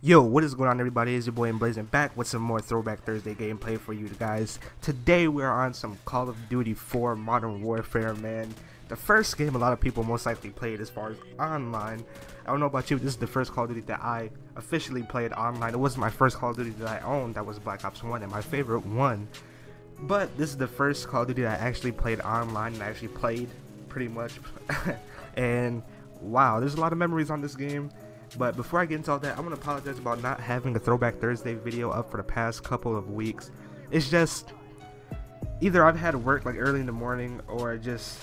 Yo, what is going on, everybody? It's your boy Blazing back with some more Throwback Thursday gameplay for you guys. Today we are on some Call of Duty 4 Modern Warfare, man. The first game a lot of people most likely played as far as online. I don't know about you, this is the first Call of Duty that I officially played online. It wasn't my first Call of Duty that I owned, that was Black Ops 1 and my favorite one. But this is the first Call of Duty that I actually played online and I actually played pretty much. And wow, there's a lot of memories on this game. But before I get into all that, I want to apologize about not having a Throwback Thursday video up for the past couple of weeks. It's just either I've had work like early in the morning, or just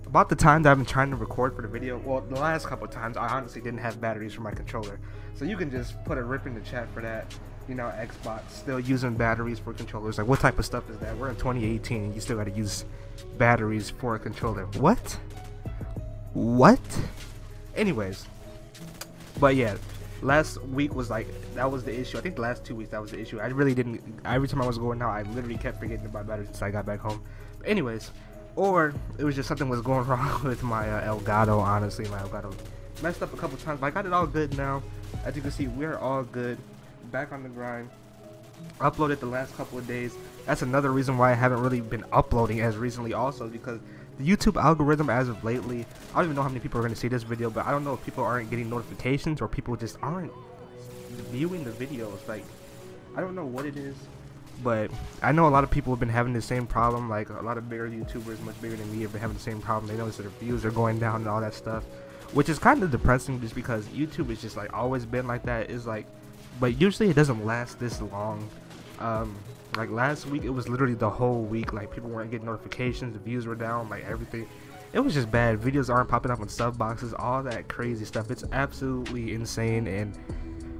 about the time that I've been trying to record for the video. Well, the last couple of times I honestly didn't have batteries for my controller, so you can just put a rip in the chat for that. You know, Xbox still using batteries for controllers. Like, what type of stuff is that? We're in 2018 and you still got to use batteries for a controller. What? Anyways. But yeah, last week was like, that was the issue. I think the last 2 weeks that was the issue. I really didn't, every time I was going out, I literally kept forgetting about batteries until I got back home. But anyways, or it was just something was going wrong with my Elgato, honestly. My Elgato messed up a couple times, but I got it all good now. As you can see, we're all good. Back on the grind. Uploaded the last couple of days. That's another reason why I haven't really been uploading as recently also, because the YouTube algorithm as of lately, I don't even know how many people are going to see this video, but I don't know if people aren't getting notifications or people just aren't viewing the videos. Like, I don't know what it is, but I know a lot of people have been having the same problem. Like, a lot of bigger YouTubers, much bigger than me, have been having the same problem. They notice that their views are going down and all that stuff, which is kind of depressing just because YouTube is just like always been like that. It's like, but usually it doesn't last this long. Like last week, it was literally the whole week. Like, people weren't getting notifications, the views were down, like everything. It was just bad. Videos aren't popping up on sub boxes, all that crazy stuff. It's absolutely insane, and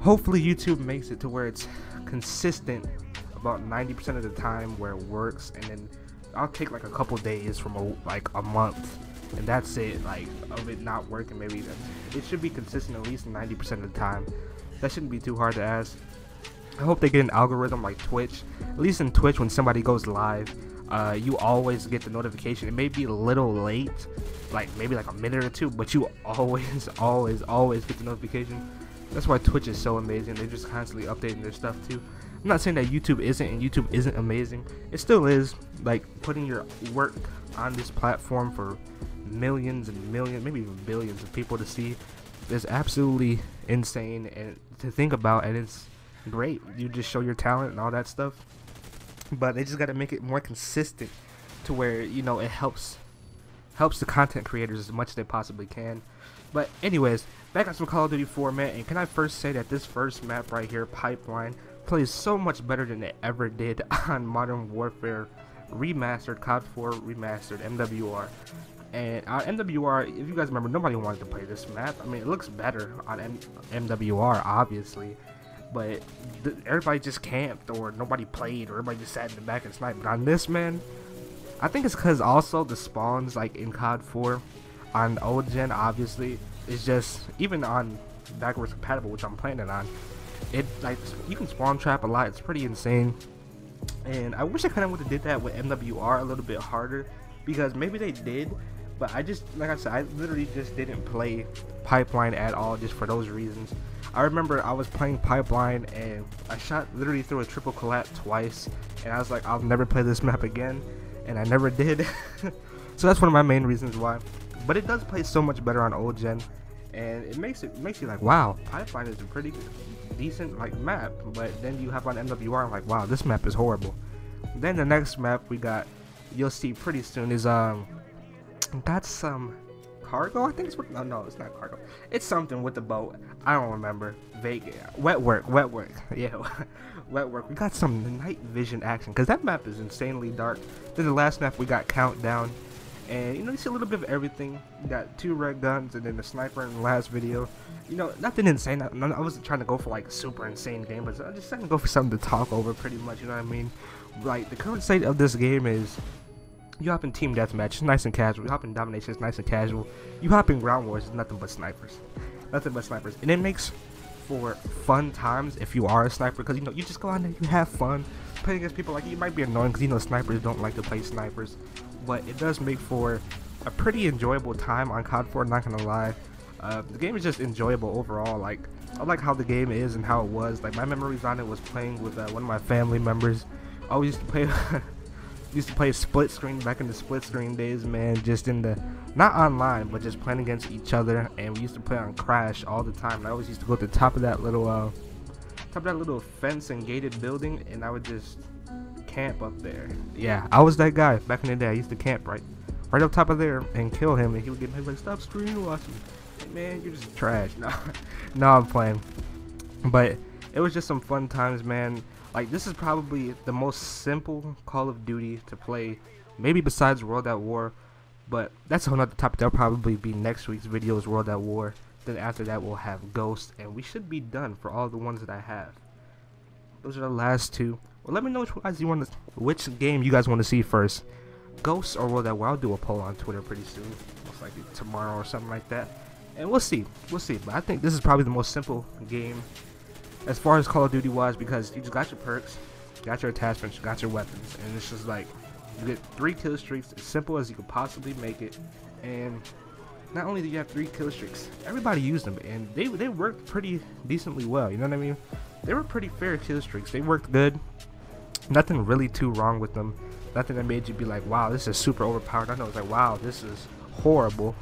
hopefully YouTube makes it to where it's consistent about 90% of the time where it works, and then I'll take like a couple days from a month, and that's it, like, of it not working. Maybe it should be consistent at least 90% of the time. That shouldn't be too hard to ask. I hope they get an algorithm like Twitch. At least in Twitch, when somebody goes live, you always get the notification. It may be a little late, like maybe like a minute or two, but you always get the notification. That's why Twitch is so amazing. They're just constantly updating their stuff too. I'm not saying that YouTube isn't amazing. It still is. Like, putting your work on this platform for millions and millions, maybe even billions of people to see is absolutely insane and to think about, and it's great. You just show your talent and all that stuff, but they just got to make it more consistent to where, you know, it helps the content creators as much as they possibly can. But anyways, back on some Call of Duty 4, man. And can I first say that this first map right here, Pipeline, plays so much better than it ever did on Modern Warfare Remastered, COD4 Remastered, MWR. And on MWR, if you guys remember, nobody wanted to play this map. I mean, it looks better on MWR, obviously, but everybody just camped, or nobody played, or everybody just sat in the back and sniped. But on this, man, I think it's because also the spawns, like in COD 4 on old gen, obviously, is just, even on backwards compatible, which I'm playing it on, it, like, you can spawn trap a lot. It's pretty insane, and I wish I kind of would have did that with MWR a little bit harder, because maybe they did, but I just, like I said, I literally just didn't play Pipeline at all, just for those reasons. I remember I was playing Pipeline and I shot literally through a triple collapse twice, and I was like, I'll never play this map again, and I never did. So that's one of my main reasons why. But it does play so much better on old gen, and it makes you like, wow, Pipeline is a pretty decent like map. But then you have on MWR, I'm like, wow, this map is horrible. Then the next map we got, you'll see pretty soon, is got some cargo, I think it's what, no, it's not cargo, it's something with the boat, I don't remember. Wet work, yeah. Wet work. We got some night vision action, because that map is insanely dark. Then the last map we got Countdown, and you know, you see a little bit of everything. You got 2 red guns and then the sniper in the last video. You know, nothing insane. I wasn't trying to go for like super insane game, but I just trying to go for something to talk over pretty much, you know what I mean? Like, the current state of this game is, you hop in team deathmatch, it's nice and casual. You hop in domination, it's nice and casual. You hop in ground wars, it's nothing but snipers. Nothing but snipers. And it makes for fun times if you are a sniper, because, you know, you just go on there, you have fun playing against people. Like, you might be annoying because, you know, snipers don't like to play snipers, but it does make for a pretty enjoyable time on COD 4, not gonna lie. The game is just enjoyable overall. Like, I like how the game is and how it was. Like, my memories on it was playing with one of my family members. I always used to play used to play split screen back in the split screen days, man. Just in the, not online, but just playing against each other. And we used to play on Crash all the time. And I always used to go to the top of that little fence and gated building, and I would just camp up there. Yeah, I was that guy back in the day. I used to camp right up top of there and kill him, and he would get me like, "Stop screen watching, hey, man, you're just trash." No, I'm playing, but it was just some fun times, man. Like, this is probably the most simple Call of Duty to play, maybe besides World at War, but that's a whole nother topic. That'll probably be next week's video, is World at War. Then after that we'll have Ghost, and we should be done for all the ones that I have. Those are the last two. Well, let me know which game you guys want to see first, Ghost or World at War. I'll do a poll on Twitter pretty soon, most likely tomorrow or something like that, and we'll see. But I think this is probably the most simple game as far as Call of Duty wise, because you just got your perks, got your attachments, got your weapons, and it's just like you get 3 kill streaks, as simple as you could possibly make it. And not only do you have 3 kill streaks, everybody used them, and they worked pretty decently well. You know what I mean? They were pretty fair kill streaks. They worked good. Nothing really too wrong with them. Nothing that made you be like, wow, this is super overpowered. I know it's like, wow, this is horrible.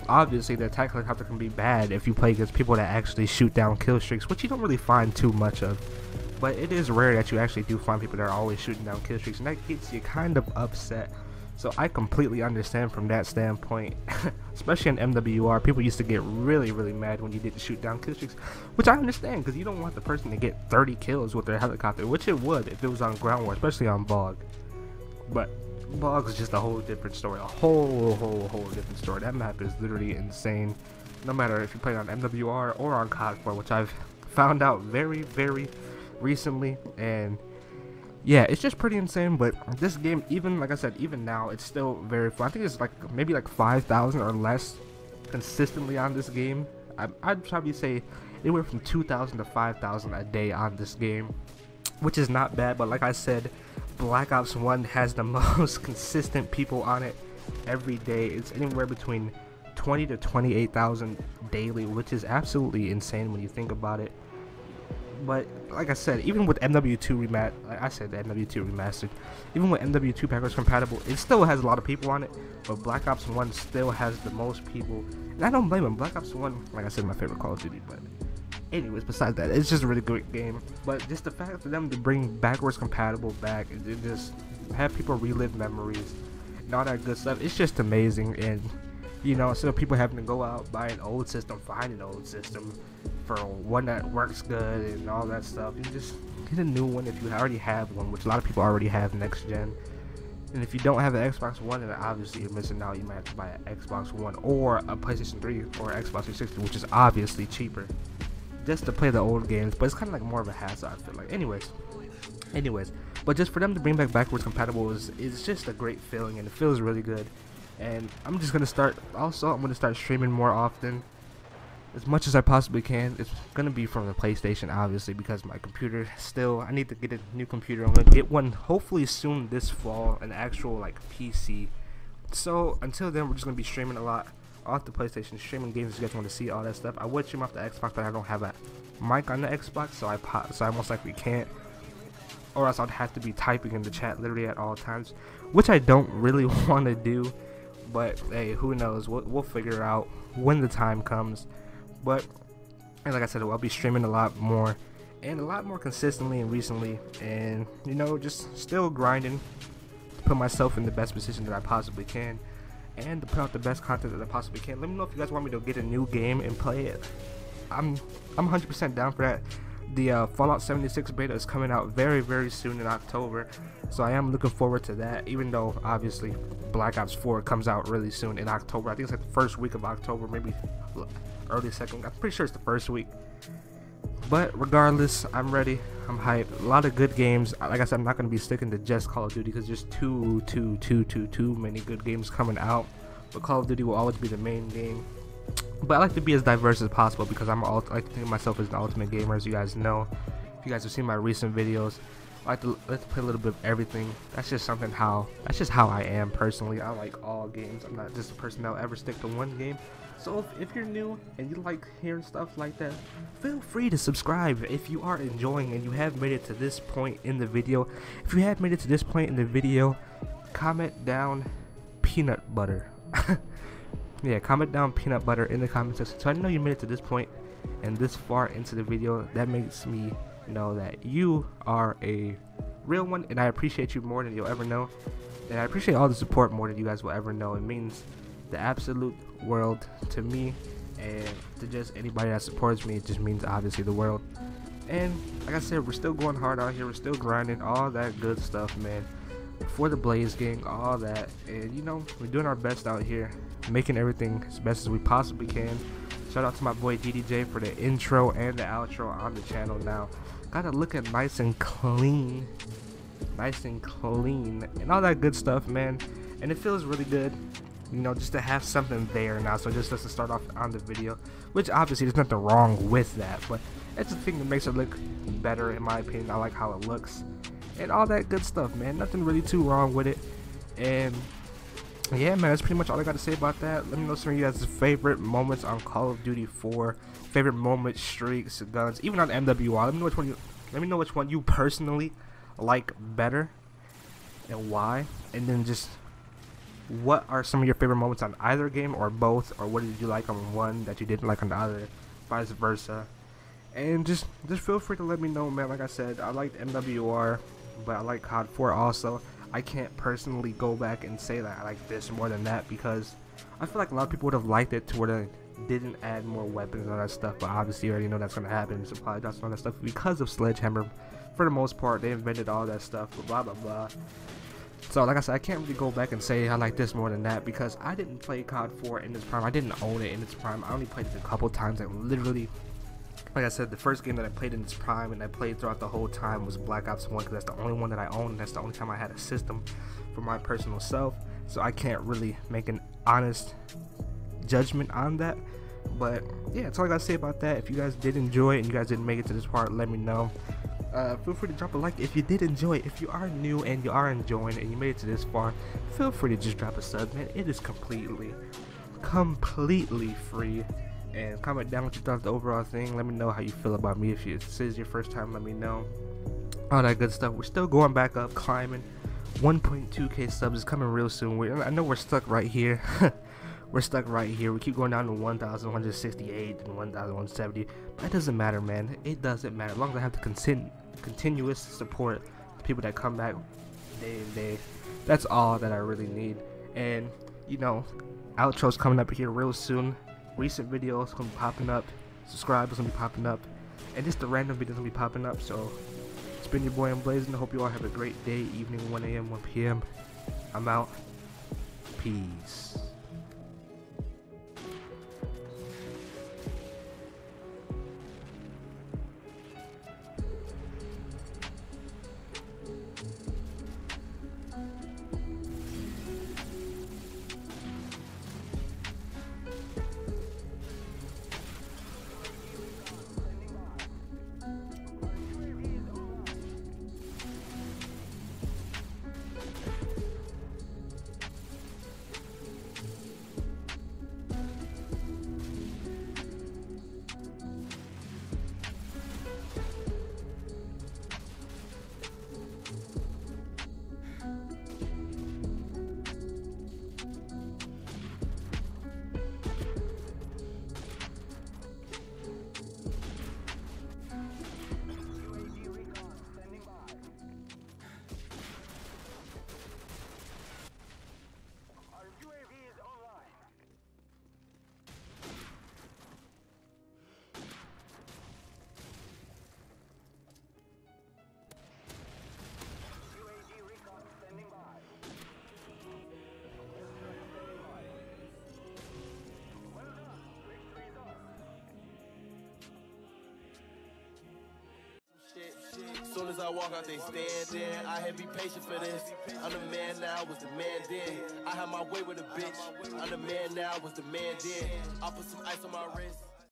Obviously, the attack helicopter can be bad if you play against people that actually shoot down kill streaks, which you don't really find too much of. But it is rare that you actually do find people that are always shooting down kill streaks, and that gets you kind of upset. So I completely understand from that standpoint. Especially in MWR, people used to get really mad when you didn't shoot down kill streaks, which I understand, because you don't want the person to get 30 kills with their helicopter, which it would if it was on ground war, especially on Bog. But Bog is just a whole different story, a whole different story. That map is literally insane, no matter if you play on MWR or on COD4, which I've found out very recently. And yeah, it's just pretty insane. But this game, even like I said, even now, it's still very fun. I think it's like maybe like 5,000 or less consistently on this game. I'd probably say anywhere from 2,000 to 5,000 a day on this game, which is not bad. But like I said, Black Ops 1 has the most consistent people on it every day. It's anywhere between 20 to 28,000 daily, which is absolutely insane when you think about it. But like I said, even with MW2 remastered, even with MW2 backwards compatible, it still has a lot of people on it. But Black Ops 1 still has the most people, and I don't blame them. Black Ops 1, like I said, my favorite Call of Duty. But anyways, besides that, it's just a really great game. But just the fact for them to bring backwards compatible back and just have people relive memories and all that good stuff, it's just amazing. And you know, instead of people having to go out, buy an old system, find an old system for one that works good and all that stuff, you just get a new one if you already have one, which a lot of people already have next gen. And if you don't have an Xbox One, then obviously you're missing out. You might have to buy an Xbox One or a PlayStation 3 or Xbox 360, which is obviously cheaper, just to play the old games. But it's kind of like more of a hassle, I feel like. Anyways, but just for them to bring back backwards compatible is just a great feeling, and it feels really good. And I'm just gonna start. Also, I'm gonna start streaming more often, as much as I possibly can. It's gonna be from the PlayStation, obviously, because my computer still. I need to get a new computer. I'm gonna get one hopefully soon this fall, an actual like PC. So until then, we're just gonna be streaming a lot off the PlayStation, streaming games. If you guys want to see all that stuff, I would stream off the Xbox, but I don't have a mic on the Xbox, so I most likely can't. Or else I'd have to be typing in the chat literally at all times, which I don't really want to do. But hey, who knows? We'll figure it out when the time comes. But and like I said, I'll be streaming a lot more and a lot more consistently and recently, and you know, just still grinding to put myself in the best position that I possibly can, and to put out the best content that I possibly can. Let me know if you guys want me to get a new game and play it. I'm 100% down for that. The Fallout 76 beta is coming out very soon in October, so I am looking forward to that, even though obviously Black Ops 4 comes out really soon in October. I think it's like the first week of October, maybe early second. I'm pretty sure it's the first week. But regardless, I'm ready. I'm hyped. A lot of good games. Like I said, I'm not going to be sticking to just Call of Duty because there's too many good games coming out. But Call of Duty will always be the main game. But I like to be as diverse as possible because I like to think of myself as an ultimate gamer, as you guys know. If you guys have seen my recent videos, I like to play a little bit of everything. That's just how I am personally. I like all games. I'm not just a person that'll ever stick to one game. So if you're new and you like hearing stuff like that, feel free to subscribe if you are enjoying and you have made it to this point in the video. If you have made it to this point in the video, comment down peanut butter. Yeah, comment down peanut butter in the comment section so I know you made it to this point and this far into the video. That makes me know that you are a real one, and I appreciate you more than you'll ever know, and I appreciate all the support more than you guys will ever know. It means the absolute world to me, and to just anybody that supports me, it just means obviously the world. And like I said, we're still going hard out here, we're still grinding, all that good stuff, man, for the Blaze gang, all that. And you know, we're doing our best out here, making everything as best as we possibly can. Shout out to my boy DDJ for the intro and the outro on the channel now. Gotta look at nice and clean and all that good stuff, man. And it feels really good, you know, just to have something there now. So just to start off on the video, which obviously there's nothing wrong with that, but it's the thing that makes it look better in my opinion. I like how it looks and all that good stuff, man. Nothing really too wrong with it. And yeah, man, that's pretty much all I got to say about that. Let me know some of you guys' favorite moments on Call of Duty 4, favorite moments, streaks, guns, even on MWR. Let me know which one you personally like better and why. And then just what are some of your favorite moments on either game or both, or what did you like on one that you didn't like on the other, vice versa. And just feel free to let me know, man. Like I said, I liked MWR, but I like COD4 also. I can't personally go back and say that I like this more than that, because I feel like a lot of people would have liked it to where they didn't add more weapons and all that stuff, but obviously you already know that's going to happen. Supply drops and all that stuff because of Sledgehammer. For the most part, they invented all that stuff, blah blah blah. So like I said, I can't really go back and say I like this more than that, because I didn't play COD4 in its prime. I didn't own it in its prime. I only played it a couple times. Like literally, like I said, the first game that I played in its prime and I played throughout the whole time was Black Ops 1, because that's the only one that I owned, and that's the only time I had a system for my personal self. So I can't really make an honest judgment on that. But yeah, that's all I gotta say about that. If you guys did enjoy it and you guys didn't make it to this part, let me know. Feel free to drop a like if you did enjoy it. If you are new and you are enjoying it and you made it to this far, feel free to just drop a sub, man. It is completely free. And comment down what you thought of the overall thing. Let me know how you feel about me. If this is your first time, let me know. All that good stuff. We're still going back up, climbing. 1.2k subs is coming real soon. I know we're stuck right here. We're stuck right here. We keep going down to 1,168 and 1,170. But it doesn't matter, man. It doesn't matter. As long as I have the continuous support, the people that come back day and day. That's all that I really need. And, you know, outro's coming up here real soon. Recent videos gonna be popping up, subscribers gonna be popping up, and just the random videos gonna be popping up. So it's been your boy Blazing. I hope you all have a great day, evening, 1 a.m., 1 p.m. I'm out. Peace. Soon as I walk out, they stand there. I had be patient for this. I'm the man now, was the man then. I had my way with a bitch. I'm the man now, was the man then. I put some ice on my wrist.